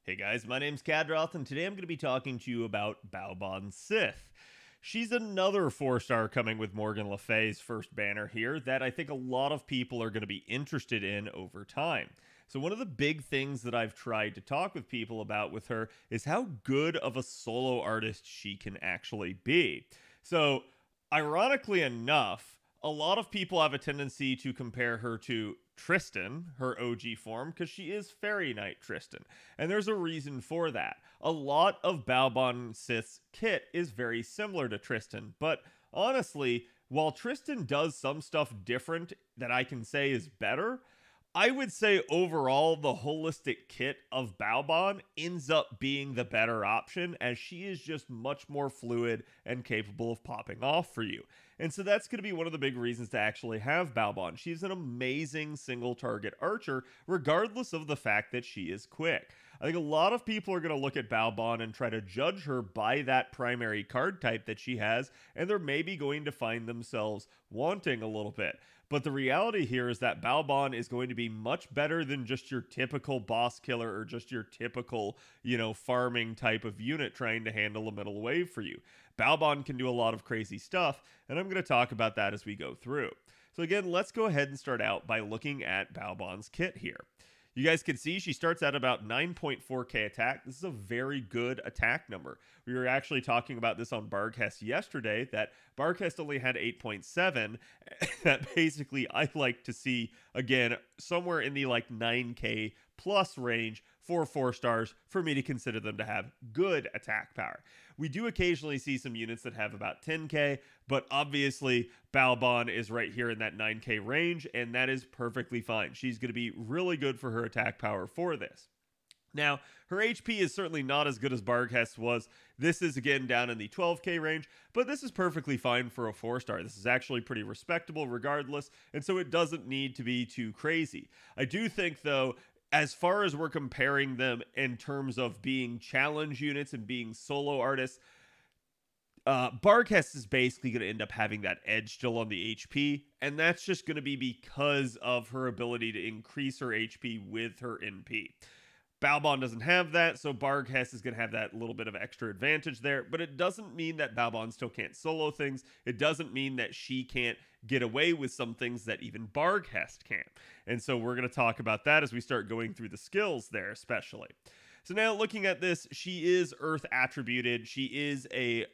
Hey guys, my name's Khadroth, and today I'm going to be talking to you about Baobhan Sith. She's another 4-star coming with Morgan Le Fay's first banner here that I think a lot of people are going to be interested in over time. So one of the big things that I've tried to talk with people about with her is how good of a solo artist she can actually be. So, ironically enough, a lot of people have a tendency to compare her to Tristan, her OG form, because she is Fairy Knight Tristan. And there's a reason for that. A lot of Baobhan Sith's kit is very similar to Tristan, but honestly, while Tristan does some stuff different that I can say is better, I would say overall the holistic kit of Baobhan ends up being the better option, as she is just much more fluid and capable of popping off for you. And so that's going to be one of the big reasons to actually have Baobhan. She's an amazing single target archer, regardless of the fact that she is quick. I think a lot of people are going to look at Baobhan and try to judge her by that primary card type that she has, and they're maybe going to find themselves wanting a little bit. But the reality here is that Baobhan is going to be much better than just your typical boss killer or just your typical, farming type of unit trying to handle a middle wave for you. Baobhan can do a lot of crazy stuff, and I'm going to talk about that as we go through. So again, let's go ahead and start out by looking at Baobhan's kit here. You guys can see she starts at about 9.4k attack. This is a very good attack number. We were actually talking about this on Barghest yesterday, that Barghest only had 8.7. That basically I like to see, again, somewhere in the 9k plus range for 4 stars for me to consider them to have good attack power. We do occasionally see some units that have about 10k, but obviously Baobhan is right here in that 9k range, and that is perfectly fine. She's going to be really good for her attack power for this. Now, her HP is certainly not as good as Barghest was. This is again down in the 12k range, but this is perfectly fine for a 4-star. This is actually pretty respectable regardless, and so it doesn't need to be too crazy. I do think, though, as far as we're comparing them in terms of being challenge units and being solo artists, Barghest is basically going to end up having that edge still on the HP, and that's just going to be because of her ability to increase her HP with her NP. Baobhan doesn't have that, so Barghest is going to have that little bit of extra advantage there, but it doesn't mean that Baobhan still can't solo things. It doesn't mean that she can't get away with some things that even Barghest can't. And so we're going to talk about that as we start going through the skills there, especially. So now looking at this, she is Earth attributed. She is a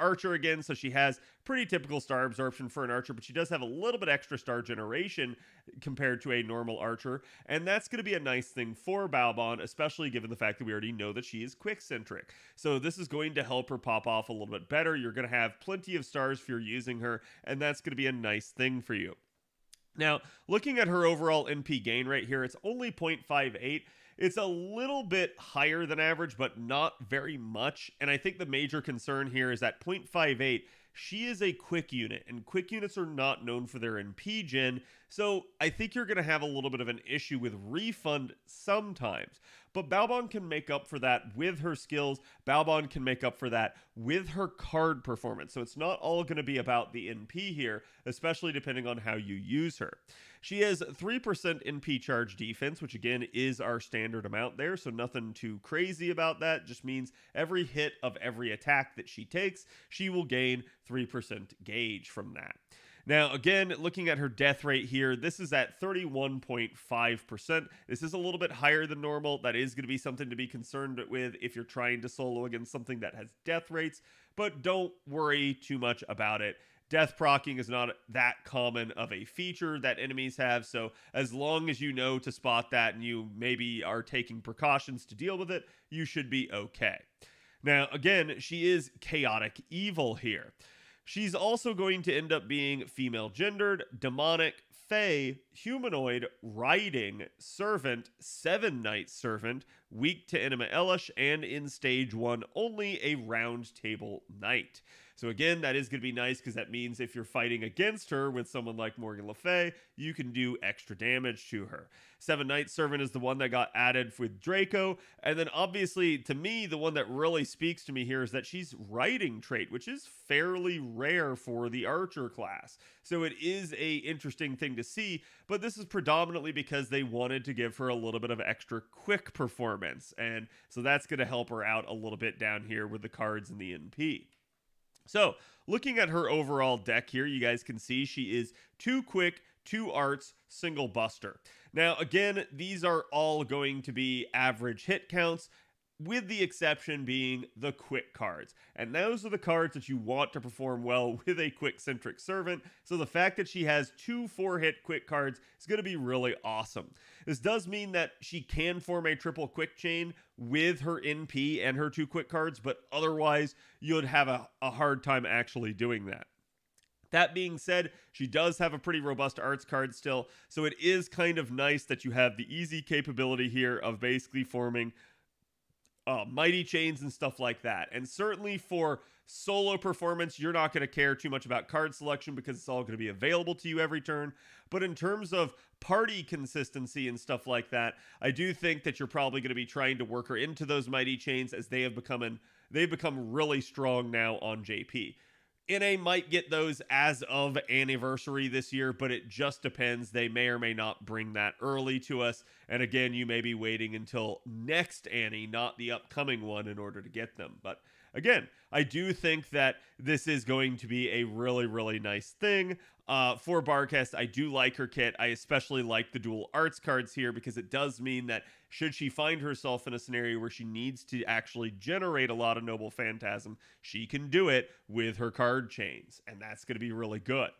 archer again, so she has pretty typical star absorption for an archer, but she does have a little bit extra star generation compared to a normal archer, and that's going to be a nice thing for Baobhan, especially given the fact that we already know that she is quick-centric. So this is going to help her pop off a little bit better. You're going to have plenty of stars if you're using her, and that's going to be a nice thing for you. Now, looking at her overall NP gain right here, it's only 0.58. It's a little bit higher than average, but not very much. And I think the major concern here is that 0.58, she is a quick unit, and quick units are not known for their NP gen. So I think you're going to have a little bit of an issue with refund sometimes. But Baobhan can make up for that with her skills. Baobhan can make up for that with her card performance. So it's not all going to be about the NP here, especially depending on how you use her. She has 3% NP charge defense, which again is our standard amount there, so nothing too crazy about that. Just means every hit of every attack that she takes, she will gain 3% gauge from that. Now, again, looking at her death rate here, this is at 31.5%. This is a little bit higher than normal. That is going to be something to be concerned with if you're trying to solo against something that has death rates, but don't worry too much about it. Death proccing is not that common of a feature that enemies have, so as long as you know to spot that and you maybe are taking precautions to deal with it, you should be okay. Now, again, she is chaotic evil here. She's also going to end up being female gendered, demonic, fae, humanoid, riding, servant, 7-night servant, weak to Enema Elish, and in stage 1 only a round table knight. So again, that is going to be nice because that means if you're fighting against her with someone like Morgan Le Fay, you can do extra damage to her. Seven Knight Servant is the one that got added with Draco. And then obviously, to me, the one that really speaks to me here is that she's riding trait, which is fairly rare for the archer class. So it is a interesting thing to see, but this is predominantly because they wanted to give her a little bit of extra quick performance. And so that's going to help her out a little bit down here with the cards in the NP. So looking at her overall deck here, you guys can see she is 2 quick, 2 arts, single buster. Now, again, these are all going to be average hit counts, with the exception being the quick cards. And those are the cards that you want to perform well with a quick-centric servant. So the fact that she has 2 4-hit quick cards is going to be really awesome. This does mean that she can form a triple quick chain with her NP and her 2 quick cards, but otherwise you'd have a hard time actually doing that. That being said, she does have a pretty robust arts card still, so it is kind of nice that you have the easy capability here of basically forming mighty chains and stuff like that. And certainly for solo performance, you're not going to care too much about card selection because it's all going to be available to you every turn. But in terms of party consistency and stuff like that, I do think that you're probably going to be trying to work her into those mighty chains as they've become really strong now on JP. NA might get those as of anniversary this year, but it just depends. They may or may not bring that early to us. And again, you may be waiting until next Annie, not the upcoming one, in order to get them. But again, I do think that this is going to be a really, really nice thing. For Barcast, I do like her kit. I especially like the dual arts cards here because it does mean that should she find herself in a scenario where she needs to actually generate a lot of Noble Phantasm, she can do it with her card chains, and that's going to be really good.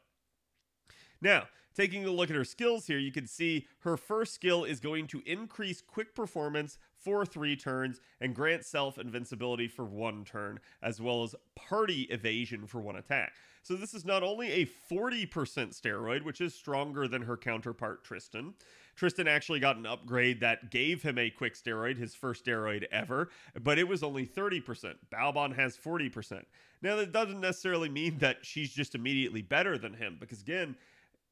Now, taking a look at her skills here, you can see her first skill is going to increase quick performance for 3 turns and grant self-invincibility for 1 turn, as well as party evasion for 1 attack. So this is not only a 40% steroid, which is stronger than her counterpart Tristan. Tristan actually got an upgrade that gave him a quick steroid, his first steroid ever, but it was only 30%. Baobhan has 40%. Now, that doesn't necessarily mean that she's just immediately better than him, because again,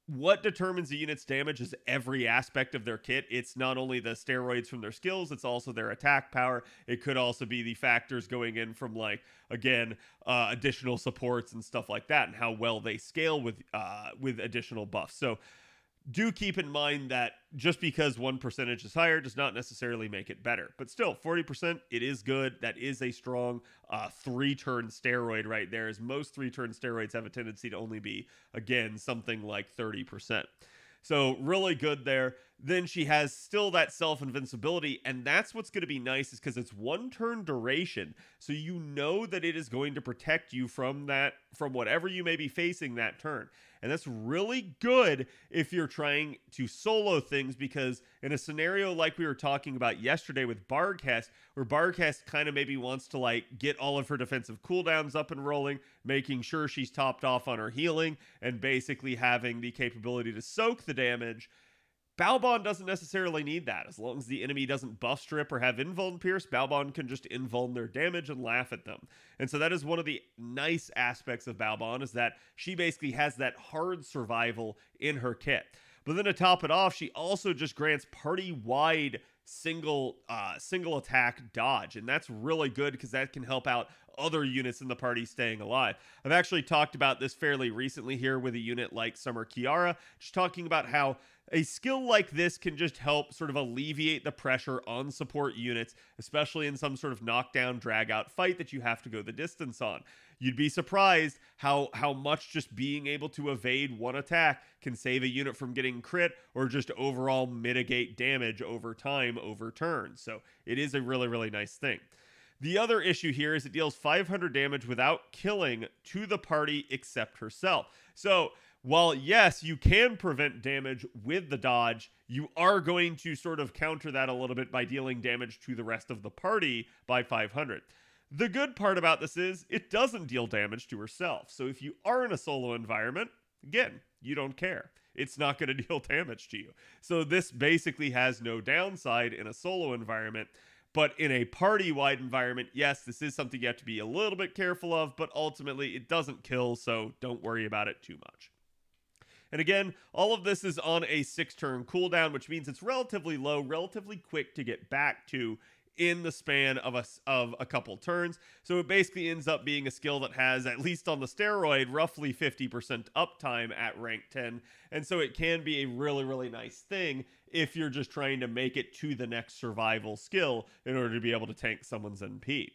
what determines a unit's damage is every aspect of their kit. It's not only the steroids from their skills, it's also their attack power. It could also be the factors going in from, like, again, additional supports and stuff like that, and how well they scale with additional buffs. So do keep in mind that just because one percentage is higher does not necessarily make it better. But still, 40%, it is good. That is a strong 3-turn steroid right there, as most 3-turn steroids have a tendency to only be, again, something like 30%. So really good there. Then she has still that self-invincibility, and that's what's going to be nice is because it's 1-turn duration, so you know that it is going to protect you from whatever you may be facing that turn. And that's really good if you're trying to solo things, because in a scenario like we were talking about yesterday with Barcast, where Barcast kind of maybe wants to, like, get all of her defensive cooldowns up and rolling, making sure she's topped off on her healing, and basically having the capability to soak the damage, Baobhan doesn't necessarily need that. As long as the enemy doesn't buff strip or have invuln pierce, Baobhan can just invuln their damage and laugh at them. And so that is one of the nice aspects of Baobhan, is that she basically has that hard survival in her kit. But then to top it off, she also just grants party-wide single attack dodge, and that's really good because that can help out other units in the party staying alive. I've actually talked about this fairly recently here with a unit like Summer Kiara, just talking about how a skill like this can just help sort of alleviate the pressure on support units, especially in some sort of knockdown, drag-out fight that you have to go the distance on. You'd be surprised how much just being able to evade 1 attack can save a unit from getting crit or just overall mitigate damage over time, over turns. So it is a really, really nice thing. The other issue here is it deals 500 damage without killing to the party except herself. So while, yes, you can prevent damage with the dodge, you are going to sort of counter that a little bit by dealing damage to the rest of the party by 500. The good part about this is it doesn't deal damage to herself. So if you are in a solo environment, again, you don't care. It's not going to deal damage to you. So this basically has no downside in a solo environment. But in a party-wide environment, yes, this is something you have to be a little bit careful of, but ultimately it doesn't kill, so don't worry about it too much. And again, all of this is on a 6-turn cooldown, which means it's relatively low, relatively quick to get back to in the span of a couple turns. So it basically ends up being a skill that has, at least on the steroid, roughly 50% uptime at rank 10. And so it can be a really, really nice thing if you're just trying to make it to the next survival skill in order to be able to tank someone's NP.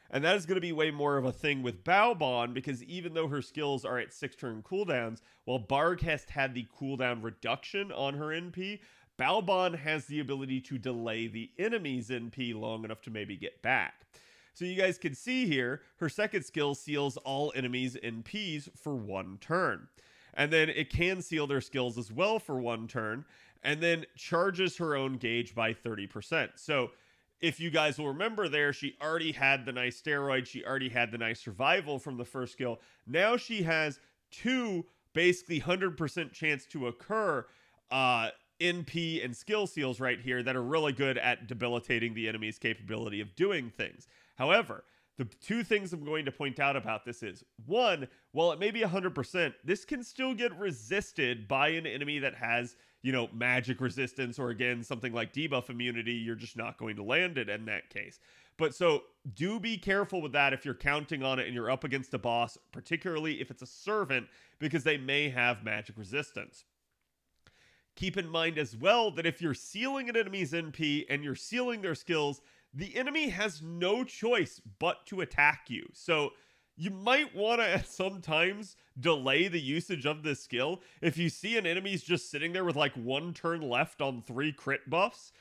And that is going to be way more of a thing with Baobhan, because even though her skills are at 6-turn cooldowns, while Barghest had the cooldown reduction on her NP, Baobhan has the ability to delay the enemy's NP long enough to maybe get back. So you guys can see here, her second skill seals all enemies' NPs for 1 turn. And then it can seal their skills as well for 1 turn, and then charges her own gauge by 30%. So if you guys will remember there, she already had the nice steroid, she already had the nice survival from the first skill. Now she has 2 basically 100% chance to occur NP and skill seals right here that are really good at debilitating the enemy's capability of doing things. However, the 2 things I'm going to point out about this is, 1, while it may be 100%, this can still get resisted by an enemy that has, you know, magic resistance, or again, something like debuff immunity. You're just not going to land it in that case. But so do be careful with that if you're counting on it and you're up against a boss, particularly if it's a servant, because they may have magic resistance. Keep in mind as well that if you're sealing an enemy's NP and you're sealing their skills, the enemy has no choice but to attack you. So you might want to at sometimes delay the usage of this skill. If you see an enemy's just sitting there with like 1 turn left on 3 crit buffs,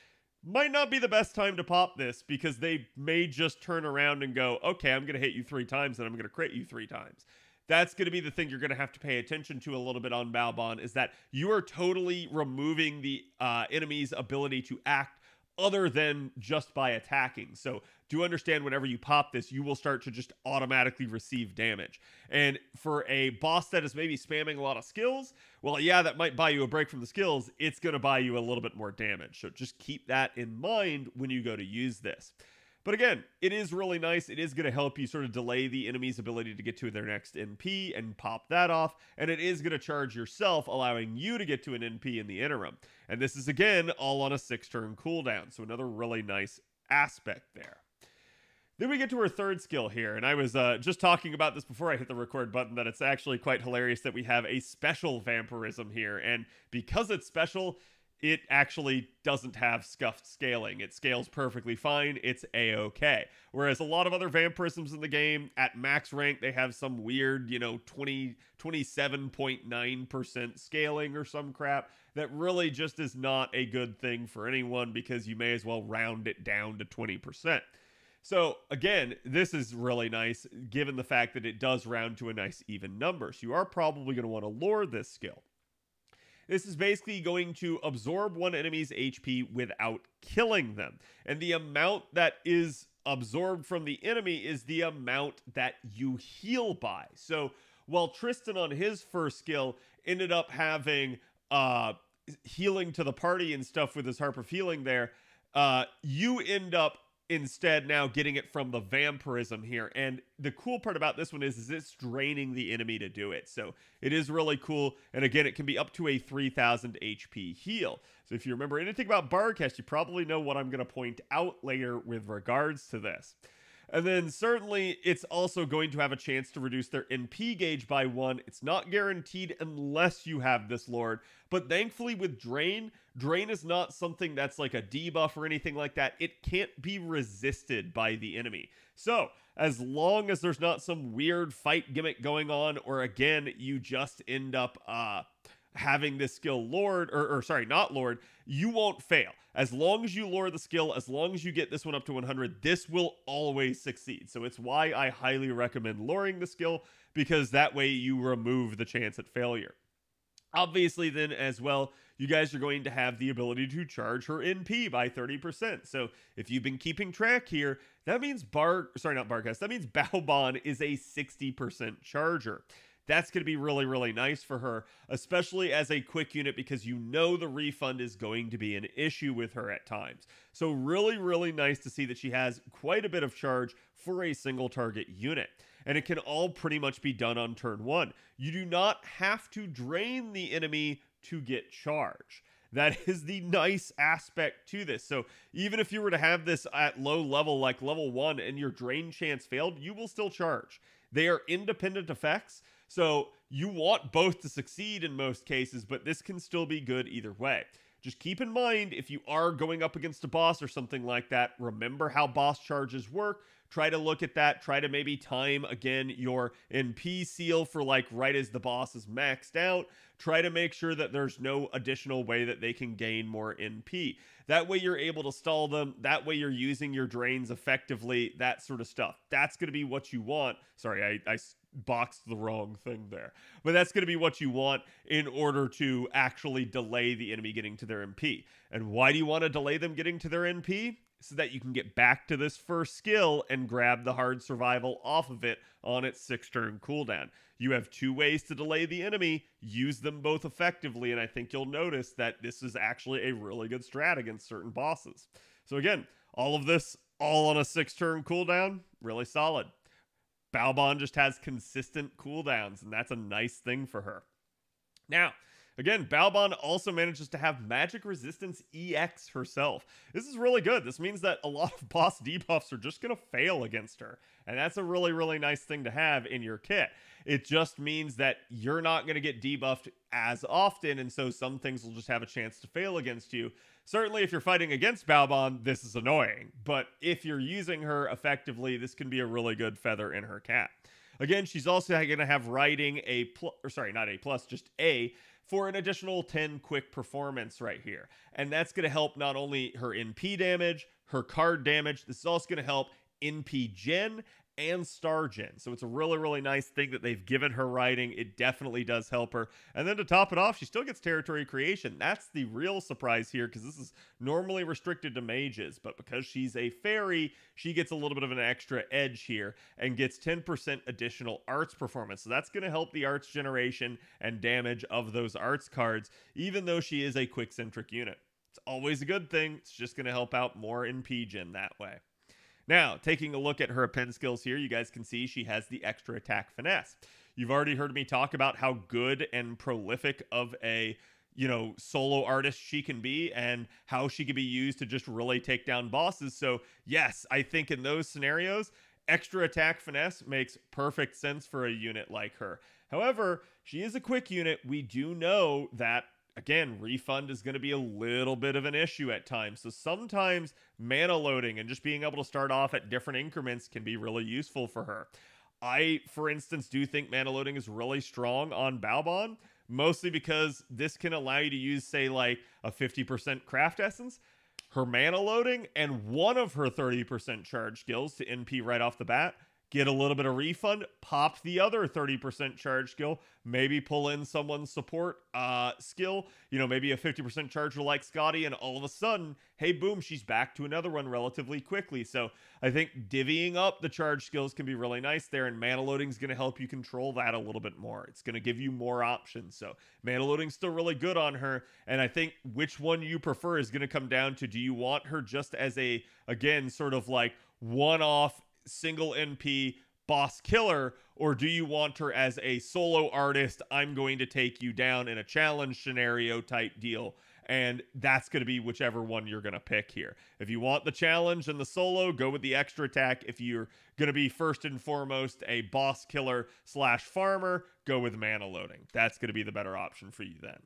might not be the best time to pop this, because they may just turn around and go, okay, I'm going to hit you 3 times and I'm going to crit you 3 times. That's going to be the thing you're going to have to pay attention to a little bit on Baobhan, is that you are totally removing the enemy's ability to act other than just by attacking. So do understand, whenever you pop this, you will start to just automatically receive damage. And for a boss that is maybe spamming a lot of skills, well, yeah, that might buy you a break from the skills. It's going to buy you a little bit more damage. So just keep that in mind when you go to use this. But again, it is really nice. It is going to help you sort of delay the enemy's ability to get to their next NP and pop that off. And it is going to charge yourself, allowing you to get to an NP in the interim. And this is, again, all on a 6-turn cooldown. So another really nice aspect there. Then we get to our third skill here. And I was just talking about this before I hit the record button, that it's actually quite hilarious that we have a special vampirism here. And because it's special, it actually doesn't have scuffed scaling. It scales perfectly fine. It's a-okay. Whereas a lot of other vampirisms in the game, at max rank, they have some weird, 27.9% scaling or some crap that really just is not a good thing for anyone, because you may as well round it down to 20%. So again, this is really nice given the fact that it does round to a nice even number. So you are probably going to want to lore this skill. This is basically going to absorb one enemy's HP without killing them. And the amount that is absorbed from the enemy is the amount that you heal by. So while Tristan on his first skill ended up having healing to the party and stuff with his Harp of Healing there, you end up instead now getting it from the vampirism here. And the cool part about this one is it's draining the enemy to do it. So it is really cool. And again, it can be up to a 3000 HP heal. So if you remember anything about Barghest, you probably know what I'm going to point out later with regards to this. And then certainly it's also going to have a chance to reduce their NP gauge by 1. It's not guaranteed unless you have this Lord. But thankfully with Drain is not something that's like a debuff or anything like that. It can't be resisted by the enemy. So as long as there's not some weird fight gimmick going on, or again, you just end up having this skill Lord, or sorry, not Lord, you won't fail. As long as you lure the skill, as long as you get this one up to 100, this will always succeed. So it's why I highly recommend luring the skill, because that way you remove the chance at failure. Obviously then as well, you guys are going to have the ability to charge her NP by 30%. So if you've been keeping track here, that means that means Baobhan is a 60% charger. That's going to be really, really nice for her, especially as a quick unit, because you know the refund is going to be an issue with her at times. So really, really nice to see that she has quite a bit of charge for a single target unit. And it can all pretty much be done on turn 1. You do not have to drain the enemy to get charge. That is the nice aspect to this. So even if you were to have this at low level, like level 1, and your drain chance failed, you will still charge. They are independent effects, so you want both to succeed in most cases, but this can still be good either way. Just keep in mind, if you are going up against a boss or something like that, remember how boss charges work. Try to look at that. Try to maybe time, again, your NP seal for like right as the boss is maxed out. Try to make sure that there's no additional way that they can gain more NP. That way you're able to stall them. That way you're using your drains effectively, that sort of stuff. That's going to be what you want. Sorry, I boxed the wrong thing there. But that's going to be what you want in order to actually delay the enemy getting to their NP. And why do you want to delay them getting to their NP? So that you can get back to this first skill and grab the hard survival off of it on its 6-turn cooldown. You have 2 ways to delay the enemy. Use them both effectively, and I think you'll notice that this is actually a really good strat against certain bosses. So again, all of this, all on a 6-turn cooldown, really solid. Baobhan just has consistent cooldowns, and that's a nice thing for her. Now, again, Baobhan also manages to have magic resistance EX herself. This is really good. This means that a lot of boss debuffs are just going to fail against her. And that's a really, really nice thing to have in your kit. It just means that you're not going to get debuffed as often, and so some things will just have a chance to fail against you. Certainly, if you're fighting against Baobhan, this is annoying. But if you're using her effectively, this can be a really good feather in her cap. Again, she's also going to have riding A+, or sorry, not A+, just A, for an additional 10 quick performance right here. And that's going to help not only her NP damage, her card damage, this is also going to help NP gen and star gen. So it's a really, really nice thing that they've given her riding. It definitely does help her. And then to top it off, she still gets territory creation. That's the real surprise here, because this is normally restricted to mages, but because she's a fairy, she gets a little bit of an extra edge here and gets 10% additional arts performance. So that's going to help the arts generation and damage of those arts cards, even though she is a quick centric unit. It's always a good thing. It's just going to help out more in PGen that way. Now, taking a look at her append skills here, you guys can see she has the extra attack finesse. You've already heard me talk about how good and prolific of a, solo artist she can be and how she can be used to just really take down bosses. So yes, I think in those scenarios, extra attack finesse makes perfect sense for a unit like her. However, she is a quick unit. We do know that, again, refund is going to be a little bit of an issue at times. So sometimes mana loading and just being able to start off at different increments can be really useful for her. I, for instance, do think mana loading is really strong on Baobhan, mostly because this can allow you to use, say, like a 50% craft essence, her mana loading, and one of her 30% charge skills to NP right off the bat. Get a little bit of refund, pop the other 30% charge skill, maybe pull in someone's support skill, maybe a 50% charger like Scotty, and all of a sudden, hey, boom, she's back to another one relatively quickly. So I think divvying up the charge skills can be really nice there, and mana loading is going to help you control that a little bit more. It's going to give you more options. So mana loading's still really good on her, and I think which one you prefer is going to come down to, do you want her just as a, again, sort of like one-off single NP boss killer, or do you want her as a solo artist, I'm going to take you down in a challenge scenario type deal? And that's going to be whichever one you're going to pick here. If you want the challenge and the solo, go with the extra attack. If you're going to be first and foremost a boss killer / farmer, go with mana loading. That's going to be the better option for you then.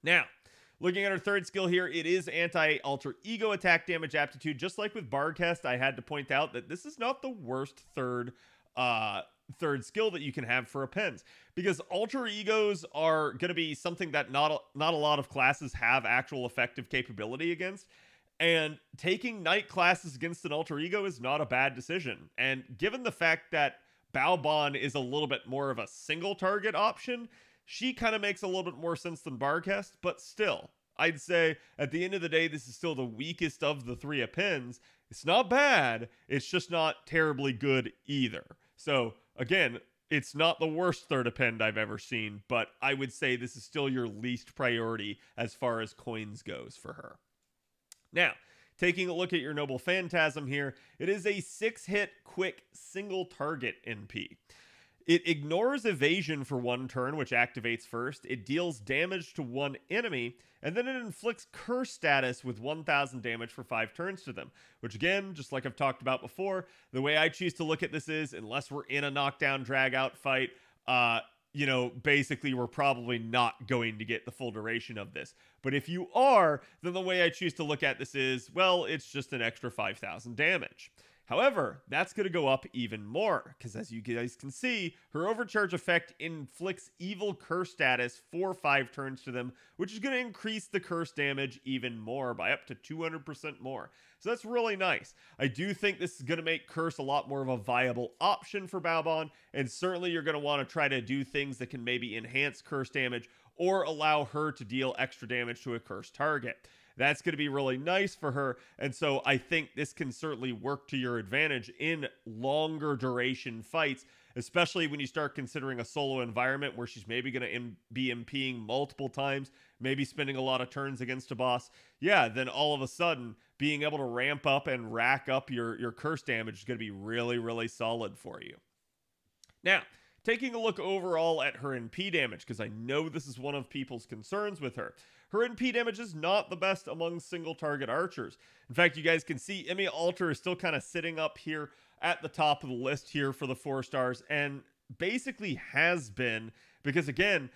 Now, looking at our third skill here, it is anti-alter ego attack damage aptitude. Just like with Bardcast, I had to point out that this is not the worst third skill that you can have for appends, because alter egos are going to be something that not a lot of classes have actual effective capability against. And taking knight classes against an alter ego is not a bad decision. And given the fact that Baobhan is a little bit more of a single target option, she kind of makes a little bit more sense than Bardcast, but still, I'd say at the end of the day, this is still the weakest of the 3 appends. It's not bad, it's just not terribly good either. So again, It's not the worst third append I've ever seen, but I would say this is still your least priority as far as coins goes for her. Now, taking a look at your Noble Phantasm here, it is a 6-hit quick single target NP. It ignores evasion for 1 turn, which activates first. It deals damage to 1 enemy, and then it inflicts curse status with 1000 damage for 5 turns to them. Which again, just like I've talked about before, the way I choose to look at this is, unless we're in a knockdown drag out fight, basically we're probably not going to get the full duration of this. But if you are, then the way I choose to look at this is, well, it's just an extra 5000 damage. However, that's going to go up even more, because as you guys can see, her overcharge effect inflicts evil curse status for 5 turns to them, which is going to increase the curse damage even more by up to 200% more. So that's really nice. I do think this is going to make curse a lot more of a viable option for Baobhan, and certainly you're going to want to try to do things that can maybe enhance curse damage or allow her to deal extra damage to a cursed target. That's going to be really nice for her, and so I think this can certainly work to your advantage in longer duration fights, especially when you start considering a solo environment where she's maybe going to be MPing multiple times, maybe spending a lot of turns against a boss. Yeah, then all of a sudden, being able to ramp up and rack up your curse damage is going to be really, really solid for you. Now, taking a look overall at her NP damage, because I know this is one of people's concerns with her. Her NP damage is not the best among single target archers. In fact, you guys can see Emmy Alter is still kind of sitting up here at the top of the list here for the 4 stars, and basically has been, because again,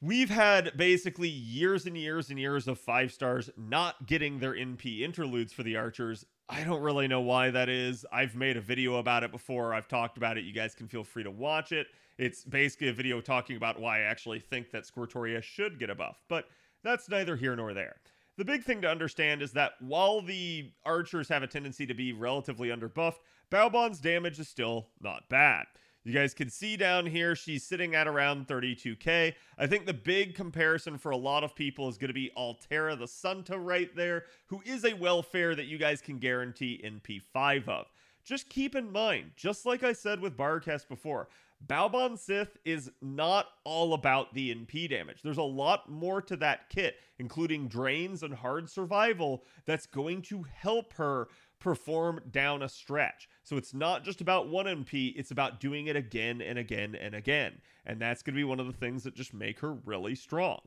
we've had basically years and years and years of 5 stars not getting their NP interludes for the archers. I don't really know why that is. I've made a video about it before. I've talked about it. You guys can feel free to watch it. It's basically a video talking about why I actually think that Squirtoria should get a buff, but that's neither here nor there. The big thing to understand is that while the archers have a tendency to be relatively underbuffed, Baobhan's damage is still not bad. You guys can see down here, she's sitting at around 32k. I think the big comparison for a lot of people is going to be Altera the Santa right there, who is a welfare that you guys can guarantee NP5 of. Just keep in mind, just like I said with Barcast before, Baobhan Sith is not all about the NP damage. There's a lot more to that kit, including drains and hard survival, that's going to help her perform down a stretch. So it's not just about 1 NP, it's about doing it again and again and again. And that's going to be one of the things that just make her really strong.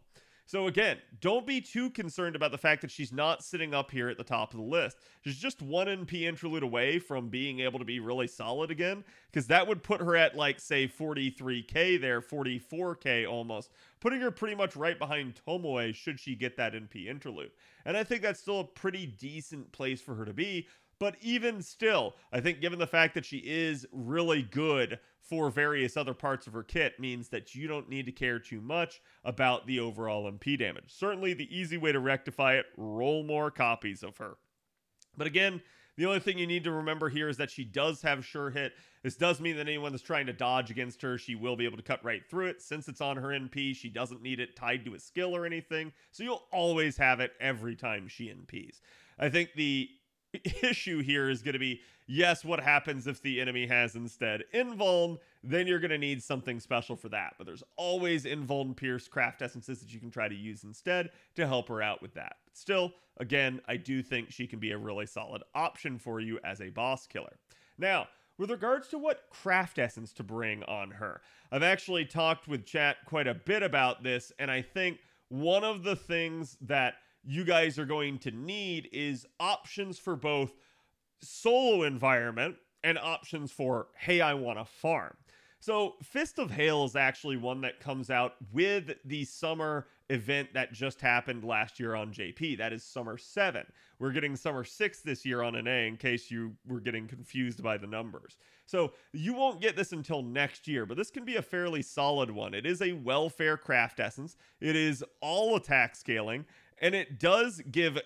So again, don't be too concerned about the fact that she's not sitting up here at the top of the list. She's just 1 NP interlude away from being able to be really solid again, because that would put her at, like, say 43k there, 44k almost, putting her pretty much right behind Tomoe should she get that NP interlude. And I think that's still a pretty decent place for her to be. But even still, I think given the fact that she is really good for various other parts of her kit means that you don't need to care too much about the overall MP damage. Certainly the easy way to rectify it, roll more copies of her. But again, the only thing you need to remember here is that she does have sure hit. This does mean that anyone that's trying to dodge against her, she will be able to cut right through it. Since it's on her NP, she doesn't need it tied to a skill or anything. So you'll always have it every time she NPs. I think the issue here is going to be, yes, what happens if the enemy has instead invuln? Then you're going to need something special for that. But there's always invuln pierce craft essences that you can try to use instead to help her out with that. But still, again, I do think she can be a really solid option for you as a boss killer. Now, with regards to what craft essence to bring on her, I've actually talked with chat quite a bit about this, and I think one of the things that you guys are going to need is options for both solo environment and options for, hey, I want to farm. So Fist of Hail is actually one that comes out with the summer event that just happened last year on JP. That is Summer 7. We're getting Summer 6 this year on NA in case you were getting confused by the numbers. So you won't get this until next year, but this can be a fairly solid one. It is a welfare craft essence. It is all attack scaling, and it does give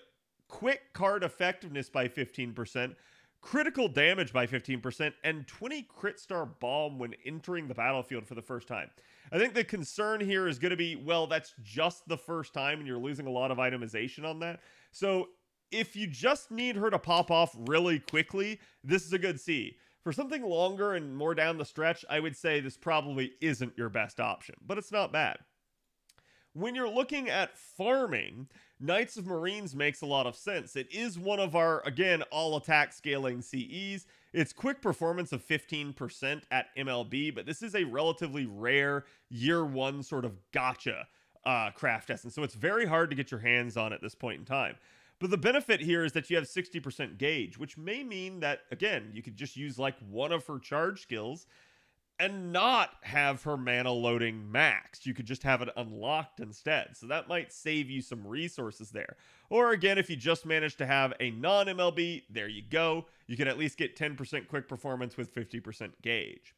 quick card effectiveness by 15%, critical damage by 15%, and 20 crit star bomb when entering the battlefield for the first time. I think the concern here is going to be, well, that's just the first time and you're losing a lot of itemization on that. So if you just need her to pop off really quickly, this is a good C. For something longer and more down the stretch, I would say this probably isn't your best option, but it's not bad. When you're looking at farming, Knights of Marines makes a lot of sense. It is one of our, again, all attack scaling CEs. It's quick performance of 15% at MLB, but this is a relatively rare year one sort of gotcha craft essence. So it's very hard to get your hands on at this point in time. But the benefit here is that you have 60% gauge, which may mean that, again, you could just use like one of her charge skills and not have her mana loading maxed. You could just have it unlocked instead. So that might save you some resources there. Or again, if you just manage to have a non-MLB, there you go. You can at least get 10% quick performance with 50% gauge.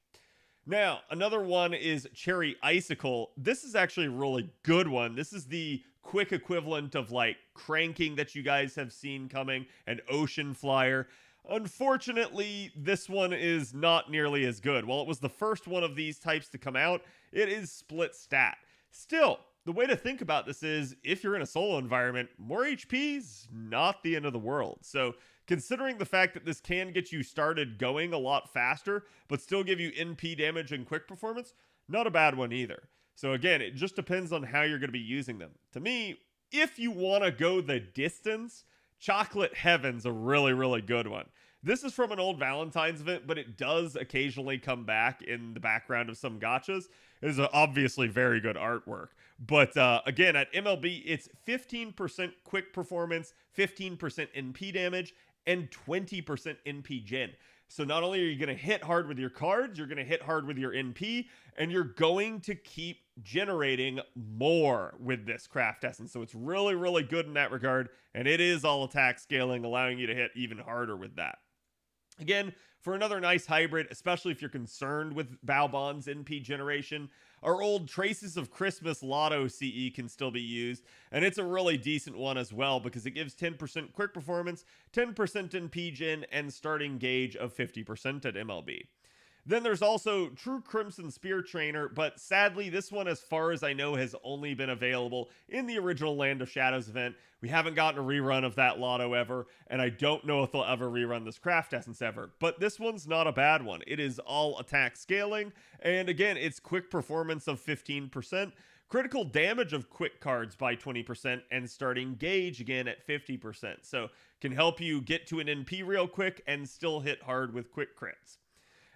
Now, another one is Cherry Icicle. This is actually a really good one. This is the quick equivalent of like Cranking that you guys have seen coming, and Ocean Flyer. Unfortunately, this one is not nearly as good. While it was the first one of these types to come out, it is split stat. Still, the way to think about this is, if you're in a solo environment, more HP is not the end of the world. So considering the fact that this can get you started going a lot faster, but still give you NP damage and quick performance, not a bad one either. So again, it just depends on how you're going to be using them. To me, if you want to go the distance, Chocolate Heaven's a really, really good one. This is from an old Valentine's event, but it does occasionally come back in the background of some gachas. It is obviously very good artwork. But again, at MLB, it's 15% quick performance, 15% NP damage, and 20% NP gen. So not only are you going to hit hard with your cards, you're going to hit hard with your NP, and you're going to keep generating more with this craft essence. So it's really, really good in that regard, and it is all attack scaling, allowing you to hit even harder with that. Again, for another nice hybrid, especially if you're concerned with Baobhan's NP generation, our old Traces of Christmas Lotto CE can still be used, and it's a really decent one as well because it gives 10% quick performance, 10% NP gen, and starting gauge of 50% at MLB. Then there's also True Crimson Spear Trainer, but sadly this one, as far as I know, has only been available in the original Land of Shadows event. We haven't gotten a rerun of that Lotto ever, and I don't know if they'll ever rerun this craft essence ever, but this one's not a bad one. It is all attack scaling, and again, it's quick performance of 15%, critical damage of quick cards by 20%, and starting gauge again at 50%. So can help you get to an NP real quick and still hit hard with quick crits.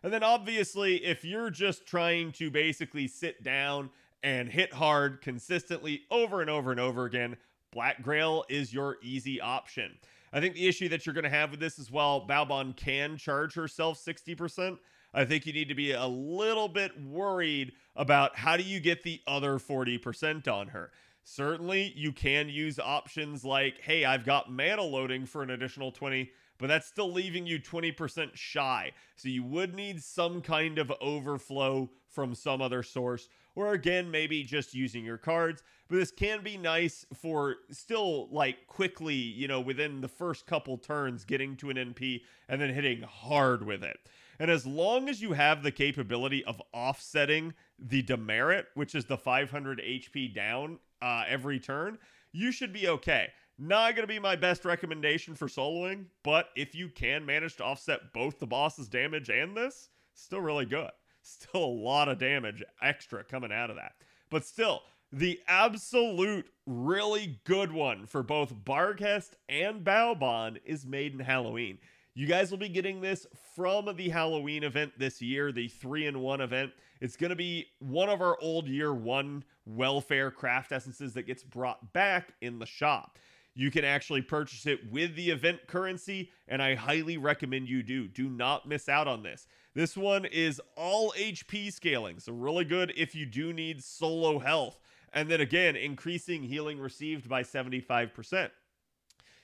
And then obviously, if you're just trying to basically sit down and hit hard consistently over and over and over again, Black Grail is your easy option. I think the issue that you're going to have with this as well, Baobhan can charge herself 60%. I think you need to be a little bit worried about how do you get the other 40% on her. Certainly, you can use options like, hey, I've got mana loading for an additional 20%, but that's still leaving you 20% shy. So you would need some kind of overflow from some other source, or again, maybe just using your cards. But this can be nice for still like quickly, you know, within the first couple turns, getting to an NP and then hitting hard with it. And as long as you have the capability of offsetting the demerit, which is the 500 HP down every turn, you should be okay. Not going to be my best recommendation for soloing, but if you can manage to offset both the boss's damage and this, still really good. Still a lot of damage extra coming out of that. But still, the absolute really good one for both Barghest and Baobhan is Maiden Halloween. You guys will be getting this from the Halloween event this year, the 3-in-1 event. It's going to be one of our old year one welfare craft essences that gets brought back in the shop. You can actually purchase it with the event currency, and I highly recommend you do. Do not miss out on this. This one is all HP scaling, so really good if you do need solo health. And then again, increasing healing received by 75%.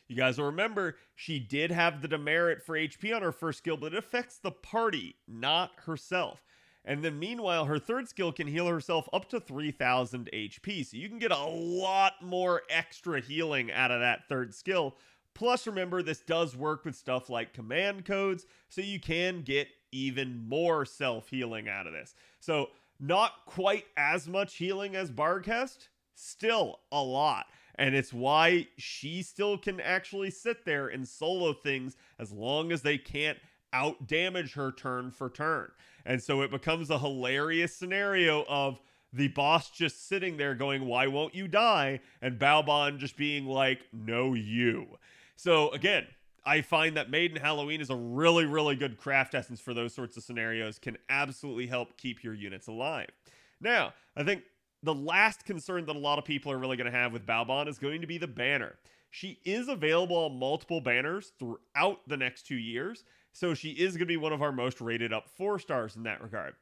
You guys will remember, she did have the demerit for HP on her first skill, but it affects the party, not herself. And then meanwhile, her third skill can heal herself up to 3,000 HP. So you can get a lot more extra healing out of that third skill. Plus, remember, this does work with stuff like command codes, so you can get even more self-healing out of this. So not quite as much healing as Barghest, still a lot. And it's why she still can actually sit there and solo things as long as they can't out damage her turn for turn. And so it becomes a hilarious scenario of the boss just sitting there going, "Why won't you die?" And Baobhan just being like, "No, you." So again, I find that Maiden Halloween is a really, really good craft essence for those sorts of scenarios, can absolutely help keep your units alive. Now, I think the last concern that a lot of people are really going to have with Baobhan is going to be the banner. She is available on multiple banners throughout the next 2 years, so she is going to be one of our most rated up 4 stars in that regard.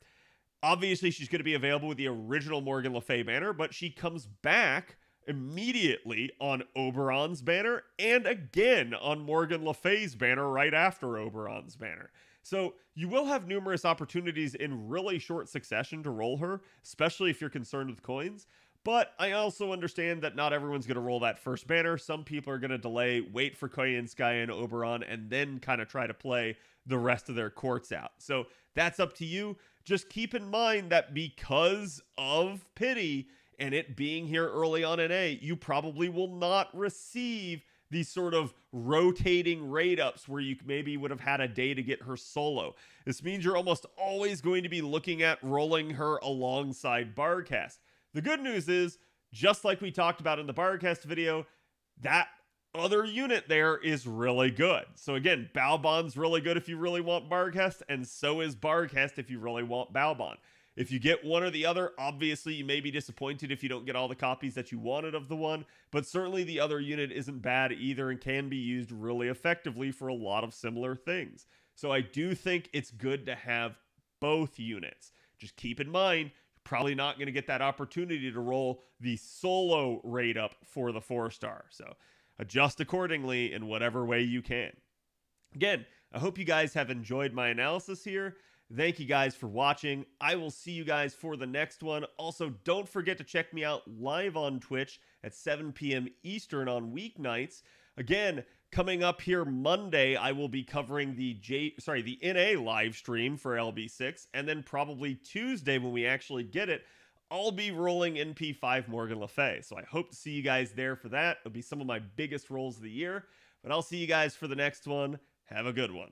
Obviously, she's going to be available with the original Morgan Le Fay banner, but she comes back immediately on Oberon's banner and again on Morgan Le Fay's banner right after Oberon's banner. So you will have numerous opportunities in really short succession to roll her, especially if you're concerned with coins. But I also understand that not everyone's going to roll that first banner. Some people are going to delay, wait for Koyanskaya and Oberon, and then kind of try to play the rest of their courts out. So that's up to you. Just keep in mind that because of Pity and it being here early on in A, you probably will not receive these sort of rotating raid ups where you maybe would have had a day to get her solo. This means you're almost always going to be looking at rolling her alongside Barcast. The good news is, just like we talked about in the Barcast video, that other unit there is really good. So again, Baobhan's really good if you really want Barcast, and so is Barcast if you really want Baobhan. If you get one or the other, obviously you may be disappointed if you don't get all the copies that you wanted of the one, but certainly the other unit isn't bad either and can be used really effectively for a lot of similar things. So I do think it's good to have both units. Just keep in mind, you're probably not going to get that opportunity to roll the solo raid up for the 4-star. So adjust accordingly in whatever way you can. Again, I hope you guys have enjoyed my analysis here. Thank you guys for watching. I will see you guys for the next one. Also, don't forget to check me out live on Twitch at 7 p.m. Eastern on weeknights. Again, coming up here Monday, I will be covering the NA live stream for LB6, and then probably Tuesday when we actually get it, I'll be rolling NP5 Morgan Le Fay. So I hope to see you guys there for that. It'll be some of my biggest rolls of the year, but I'll see you guys for the next one. Have a good one.